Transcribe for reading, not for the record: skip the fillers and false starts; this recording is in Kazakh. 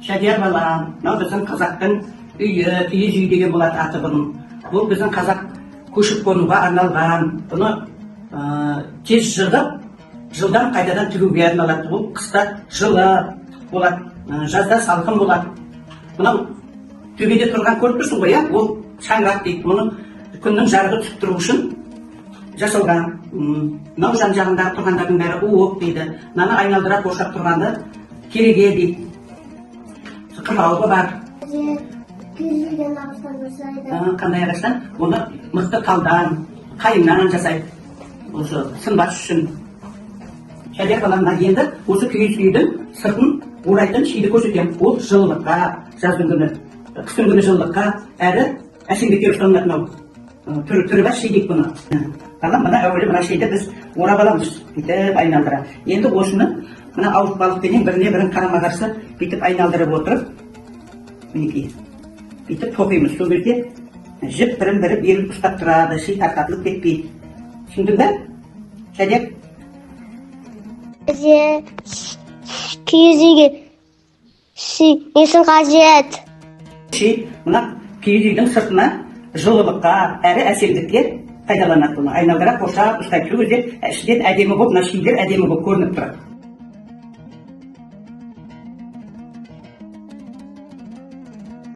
Шәдия балам, мынау біздің қазақтың үйі, киіз үй деген болады аты бұның. Бұл біздің қазақ көшіп қонуға арналған. Бұны тез жығып, жылдан қайтадан тігуге арналады. Бұл қыста жылы болады, жазда салқын болады. Мынау төбеде тұрған көріп тұрсың ғой, ол шаңырақ дейді. Мұны күннің жарығы түсіп тұру үшін жасалған. Мынау жан жағындағы тұрғандардың бәрі уық дейді. Мынаны айналдыра қоршап тұрғанды кереге дейді. Қырауы бар. Қандай ағаштан? Оны мықты талдан, қайыңнан жасайды. Осы сынбас үшін. Шәдия баламна енді осы киіз үйдің сыртын орайтын шиді көрсетемін. Ол жылылыққа, жаздың күні, қыстың күні жылылыққа, әрі әсемдікке ұстанатын түрі бар ши дейді бұны. Балам, мына әуелі мына шиді біз орап аламыз, бүйтіп айналдыра. Енді осыны мына ауыртпалықпенен біріне бірін қарама қарсы бүйтіп айналдырып отырып, мінекей, бүйтіп тоқимыз. Сол кезде жіп бірін бірі беріп ұстап тұрады, ши тарқатылып кетпейді. Түсіндің бе? Шәдия? Киіз үйге несін қажет? Ши, мына киіз үйдің сыртына жылылыққа, әрі әсемдікке пайдаланады. Айналдыра қоршап ұстайды. Сол кезде ішінен әдемі болып, мына шилер әдемі болып көрініп тұрады.